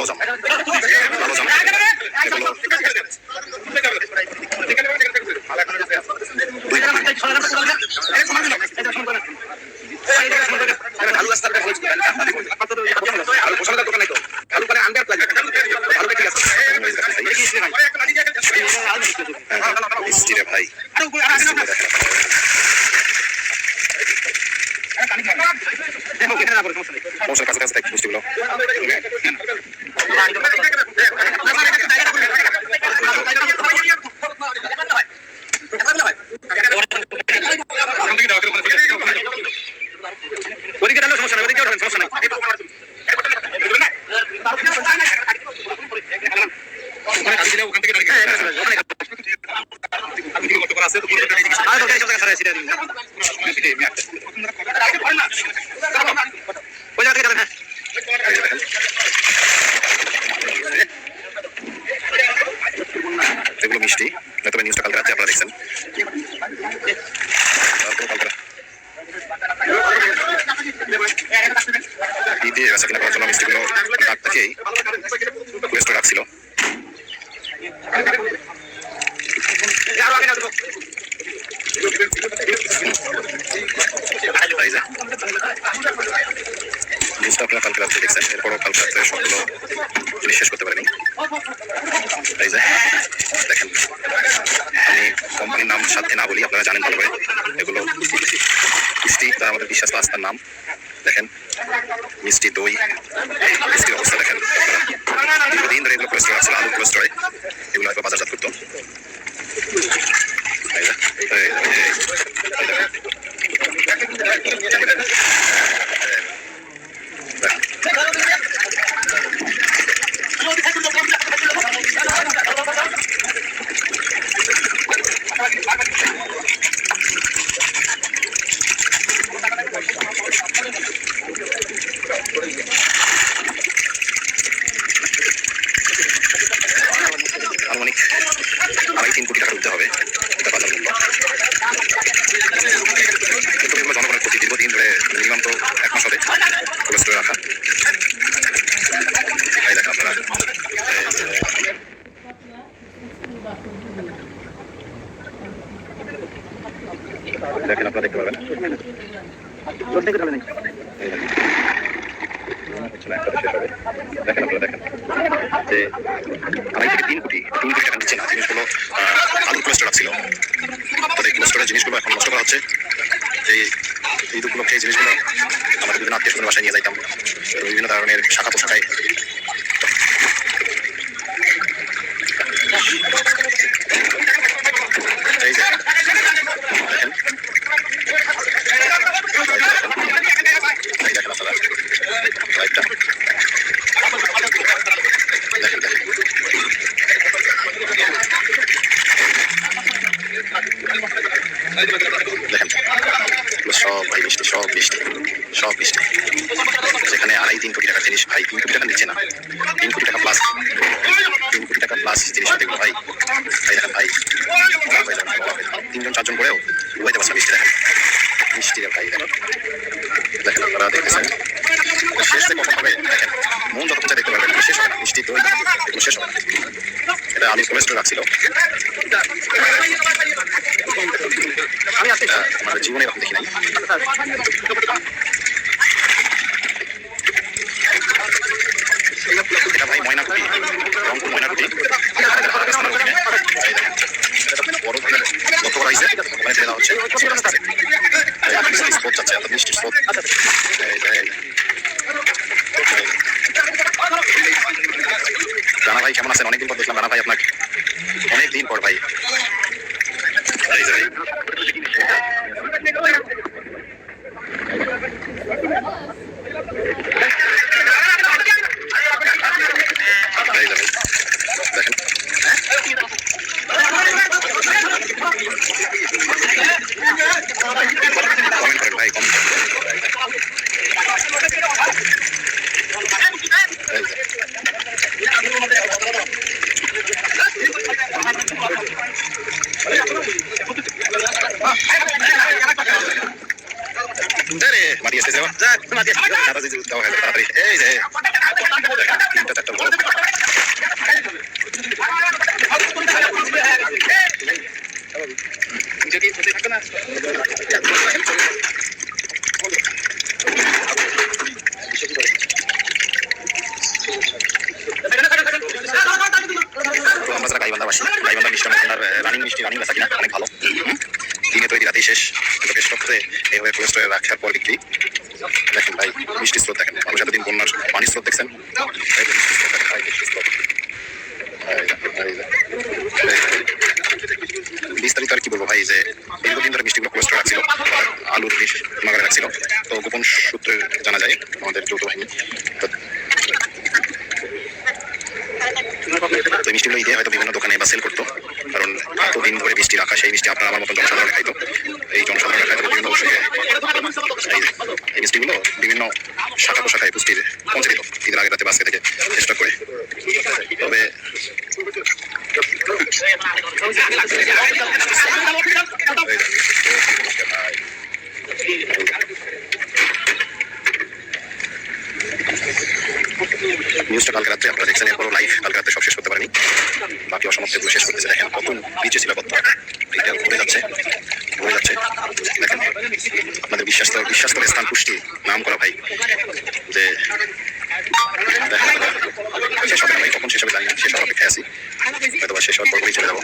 কালো জাম, এগুলো মিষ্টি রে ভাই, সমস্যার কাছাকাছি থাকি মিষ্টিগুলো। এগুলো মিষ্টি, তবে নিউজটা কালকে রাতে আপনারা দেখছেন। ঈদে বেচা কিনা করার জন্য মিষ্টিগুলো ডাক থেকেই রেস্টে রাখছিল। নিউজটা আপনারা কালকে রাত্রে দেখছেন, এরপরও কালকে রাত্রে সবগুলো জিনিস শেষ করতে পারিনি। এই যে দেখেন, আমি কোম্পানির নাম সাথে না বলি, আপনারা জানেন ভালো করে। এগুলো মিষ্টি, তা আমাদের বিশ্বাস আস্থার নাম। দেখেন মিষ্টি দই, মিষ্টির অবস্থা দেখেন। দীর্ঘদিন ধরে এগুলো কোলেস্টোর আছে, আলু কোলেস্টোরে এগুলো একবার বাজারজাত করতো। আনুমানিক 2.5-3 কোটি টাকা দিতে হবে, এটা বাজার মূল্য। কিন্তু এগুলো জনগণের প্রতি দীর্ঘদিন ধরে মিনিমাম তো 1 মাস হবে কোলেস্টোরে রাখা। এই দেখেন আপনারা, দেখেন আপনারা দেখতে পাবেন। দেখেন আপনারা দেখেন যে 2.5-3 কোটি টাকা নিচ্ছে না। জিনিসগুলো আলু কোলেস্টোর ছিল, এই কোলেস্টোরের জিনিসগুলো এখন নষ্ট করা হচ্ছে। এই দুপুরক্ষে এই জিনিসগুলো আমাদের বিভিন্ন আত্মীয় স্বজনের বাসায় নিয়ে যাইতাম, বিভিন্ন ধরনের শাখা পোশাকায়। এই যে দেখেন, সব ভাই মিষ্টি, সব মিষ্টি, সব মিষ্টি। যেখানে 2.5-3 কোটি টাকার জিনিস ভাই 3 কোটি টাকা নিচ্ছে না, 3 কোটি টাকা প্লাস, 3 কোটি টাকা প্লাস জিনিস দেখবো ভাই। ভাই দেখেন ভাই, 3-4 জন করেও উবাইতে পারছে মিষ্টি। দেখেন মিষ্টি ভাই, দেখেন দেখেন আপনারা দেখতেছেন। শেষ যে কখন হবে দেখেন, মন যত দেখতে পারবেন শেষ হবে না। মিষ্টি দই এগুলো শেষ হবে না। এটা আলু কোলেস্টোর রাখছিল, আমার জীবনে এরকম দেখি নাই। এটা ভাই ময়নাকুটি, রংপুর ময়নাকুটি। বড় লক্ষ্য করা হয়েছে, ওখানে দেওয়া হচ্ছে স্পোর্ট যাচ্ছে, মিষ্টির স্পোর্ট। রানা ভাই কেমন আছেন? অনেকদিন পর দেখলাম রানা ভাই আপনাকে, অনেকদিন পর ভাই। মাটি আসতে যাওয়া যাক, মাটি আসতে যাওয়া তাড়াতাড়ি। এই যে তিনটা চারটা বড় আমরা যারা গাইবান্ধাবাসী, গাইবান্ধা মিষ্টি ভান্ডার রানিং মিষ্টি রানিং বেচা কিনা অনেক ভালো। দিনে তৈরি রাতেই শেষ, কিন্তু বেশ রক্তে এইভাবে কোল্ড স্টোরে রাখার পর বিক্রি। দেখেন ভাই মিষ্টি স্রোত দেখেন, মানুষ এতদিন বন্যার পানির স্রোত দেখছেন, বিস্তারিত আর কি বলবো ভাই, যে দীর্ঘদিন ধরে মিষ্টিগুলো কোল্ড স্টোরে রাখছিল, আলুর বিষ মাগারে রাখছিল। তো গোপন সূত্রে জানা যায় আমাদের যৌথ বাহিনী তো মিষ্টিগুলো ঈদে হয়তো বিভিন্ন দোকানে বা সেল করতো, কারণ এতদিন ধরে মিষ্টি রাখা, সেই মিষ্টি আপনার আমার মতন জনসাধারণ খাইতো। এই জনসাধারণ খাইতো বিভিন্ন এই মিষ্টিগুলো বিভিন্ন শাখা পোশাখায় পুষ্টির পৌঁছে দিত ঈদের আগে রাতে বাসকে থেকে চেষ্টা করে। তবে নিউজটা কালকে রাত্রে আপনারা দেখছেন, এরপরও লাইভ কালকে রাত্রে সব শেষ করতে পারেনি, বাকি অসমাপ্তগুলো শেষ করতেছে। দেখেন কত নিচে ছিল, কত এটা ঘুরে যাচ্ছে দেখেন। আপনাদের বিশ্বাস করে স্থান পুষ্টি নাম করা ভাই, যে শেষ হবে ভাই, কখন শেষ হবে জানি না, শেষ হওয়ার অপেক্ষায় আছি। হয়তো বা শেষ হওয়ার পরপরই চলে যাবো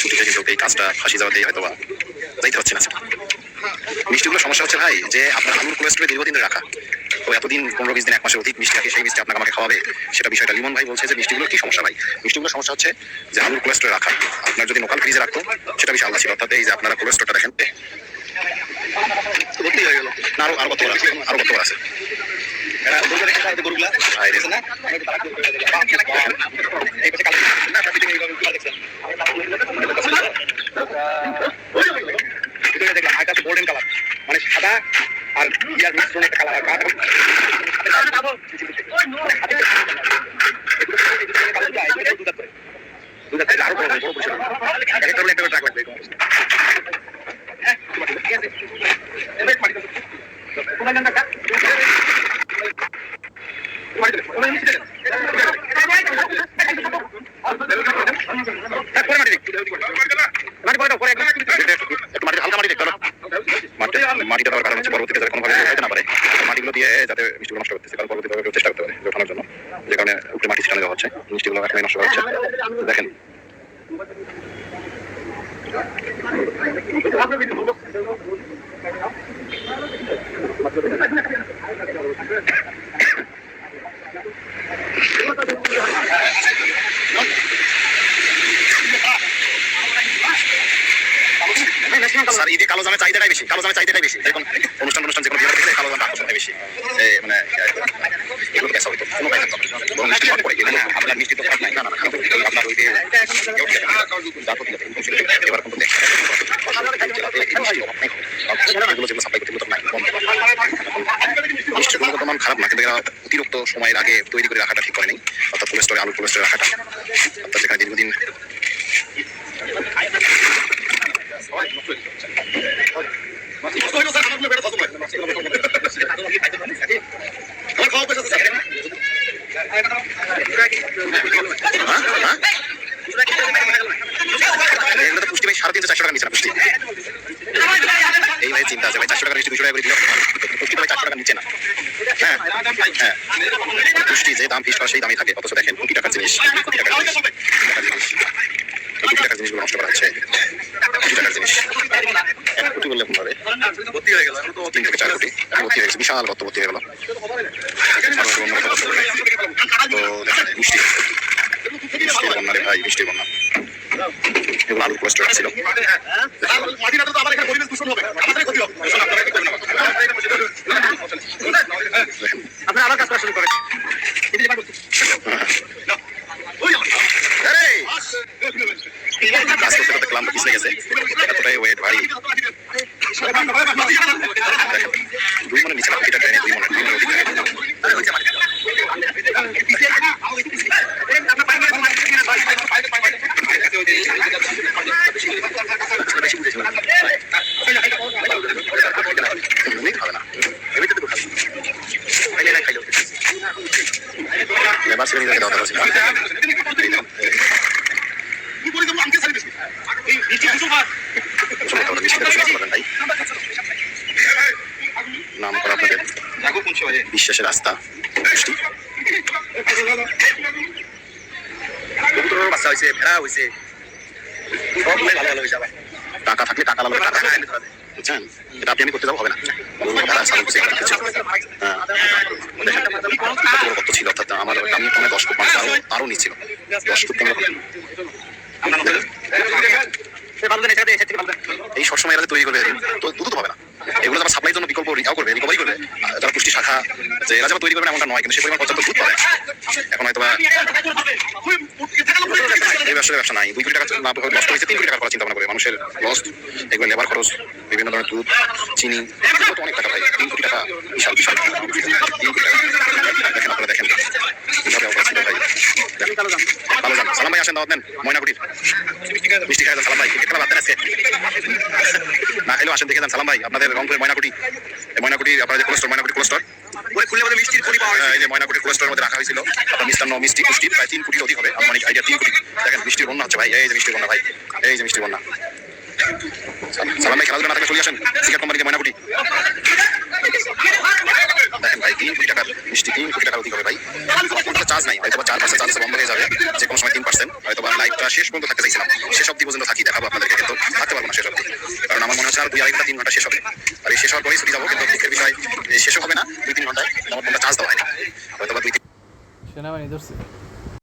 ছুটিতে, কিন্তু এই কাজটা ফাঁসি যাওয়াতেই হয়তো বা যাইতে পারছি না। মিষ্টিগুলো সমস্যা হচ্ছে ভাই, যে আপনার আলুর কোল্ড স্টোরে দীর্ঘদিন রাখা, তো এতদিন 15-20 দিন 1 মাসের অধিক মিষ্টি রাখে, সেই মিষ্টি আপনাকে আমাকে খাওয়াবে, সেটা বিষয়টা। লিমন ভাই বলছে যে মিষ্টিগুলো কি সমস্যা ভাই, মিষ্টিগুলো সমস্যা হচ্ছে যে আলুর কোল্ড স্টোরে রাখা। আপনার যদি লোকাল ফ্রিজে রাখতো সেটা বিষয় আলাদা ছিল, অর্থাৎ এই যে আপনারা কোল্ড স্টোরটা দেখেন হয়ে গেল না, আরো কত আছে, আরো কত আছে গোল্ডেন কালার, মানে সাদা আর ইয়ার মিশ্রণ একটা কালার, আরো বড় বড় পরিষ্কার একটা ট্রাক লাগবে। মাটিটা দেওয়ার কারণ হচ্ছে পরবর্তীতে যাতে কোনোভাবে খাইতে না পারে, মাটিগুলো দিয়ে যাতে মিষ্টিগুলো নষ্ট করতেছে, কারণ পরবর্তীভাবে চেষ্টা করতে পারে ওঠানোর জন্য, যে কারণে উপরে মাটি ছিটানো দেওয়া হচ্ছে, মিষ্টিগুলো এখানে নষ্ট করা হচ্ছে। দেখেন স্যার, ঈদে কালো জামের চাহিদাটাই বেশি, কালো জামের চাহিদাটাই বেশি। দেখুন অনুষ্ঠান যে কোনো বিয়ের ক্ষেত্রে কালো জামটা আকর্ষণটাই বেশি, মানে এগুলো বেচা হইতো কোনো পাইতেন বরং মিষ্টি শর্ট পড়ে। না আপনার মিষ্টি তো খারাপ নাই, না আপনার ওই এবার কিন্তু এগুলো যেগুলো সাপ্লাই করতে নাই মিষ্টির গুণগত মান খারাপ না, কিন্তু এরা অতিরিক্ত সময়ের আগে তৈরি করে রাখাটা ঠিক করে নেই, অর্থাৎ কোল্ড স্টোরে আলুর কোল্ড স্টোরে রাখাটা, অর্থাৎ যেখানে দীর্ঘদিন পুষ্টি ভাই 350-400 টাকা নিচে না পুষ্টি। এই ভাই চিন্তা আছে ভাই, 400 টাকা মিষ্টি 200 টাকা করে দিলে পুষ্টি ভাই 400 টাকা নিচে না। হ্যাঁ হ্যাঁ, পুষ্টি যে দাম ফিস করা সেই দামই থাকে, অথচ দেখেন কোটি টাকার জিনিস, কোটি টাকার জিনিসগুলো নষ্ট করা হচ্ছে। কোটি টাকার জিনিস কোটি বললে কোন ভাবে ভর্তি হয়ে গেল, 3 থেকে 4 কোটি ভর্তি হয়ে গেছে, বিশাল কত ভর্তি হয়ে গেল। তো দেখেন মিষ্টি বন্যা রে ভাই, মিষ্টি বন্যা, এগুলো আলুর কোল্ড স্টোর ছিল। আপনারা আবার কাজ করা শুরু করেন, কাজ করতে করতে ক্লান্ত পিছলে গেছে, এতটাই ওয়েট ভারী। 2 মনের নিচে এটা ট্রেনে 2 মনের হবে না, এমনিতে তো খালি খাইলে শ্রেণীকে দেওয়া হচ্ছে নাম করা আপনাদের বিশ্বাসের আস্থা পুষ্টি বাচ্চা হয়েছে ভেড়া হয়েছে টাকা থাকলে টাকা লাগবে টাকা বুঝছেন এটা আপনি আমি করতে যাবো হবে না কত ছিল অর্থাৎ আমার আমি তোমার 10 ফুট মানুষ আরো নিচ্ছিল 10 ফুট এই সবসময় এরা তৈরি করবে তো দুধ তো হবে না এগুলো যারা সাপ্লাইয়ের জন্য বিকল্প রিকভারি করবে যারা পুষ্টি শাখা যে এরা যারা তৈরি করবে এমনটা নয় কিন্তু সে পরিমাণ পর্যাপ্ত দুধ পাবে এখন হয়তো এই ব্যবসা নাই 2 কোটি টাকা না নষ্ট হয়েছে 3 কোটি টাকা করার চিন্তা ভাবনা করে মানুষের লস এগুলো লেবার খরচ বিভিন্ন ধরনের দুধ চিনি তো অনেক টাকা ভাই 3 কোটি টাকা বিশাল বিশাল 3 কোটি টাকা দেখেন আপনারা দেখেন কিভাবে অবস্থা ভাই ভালো যান সালাম ভাই আসেন দাওয়াত নেন ময়নাকুটির মিষ্টি খাই যান সালাম ভাই একটা বাদ দেন আজকে না খাইলেও আসেন দেখে যান সালাম ভাই আপনাদের রংপুরের ময়নাকুটি আপনারা যে কোলেস্টর ময়নাকুটি কোলেস্টর ওই খুলে মধ্যে মিষ্টির পরি পাওয়া এই যে ময়নাকুটি কোলেস্টরের মধ্যে রাখা হয়েছিল আপনার মিষ্টান্ন মিষ্টি পুষ্টি প্রায় 3 কোটি অধিক হবে আমার আইডিয়া 3 কোটি দেখেন মিষ্টির বন্যা হচ্ছে ভাই এই যে মিষ্টির বন্যা ভাই এই যে মিষ্টির বন্যা সালাম ভাই খেলাধুলা না থেকে চলে আসেন সিগারেট কোম্পানিতে ময়নাকুটি দেখেন ভাই 3 কোটি টাকার মিষ্টি 3 কোটি টাকার অধিক হবে ভাই কোনো চার্জ নাই হয়তো 4% চার্জ বন্ধ হয়ে যাবে যে কোনো সময় 3% হয়তো লাইভটা শেষ পর্যন্ত থাকতে চাইছিলাম শেষ অবধি পর্যন্ত থাকি দেখাবো আপনাদেরকে কিন্তু থাকতে পারবো না শেষ অবধি কারণ আমার মনে হচ্ছে আর 2-3 ঘন্টা শেষ হবে আর এই শেষ হওয়ার পরেই ছুটি যাবো কিন্তু দুঃখের বিষয় শেষও হবে না 2-3 ঘন্টায় আমার ফোনটা চার্জ দেওয়া হয় না হয়তো বা 2-3 সেনাবাহিনী ধরছে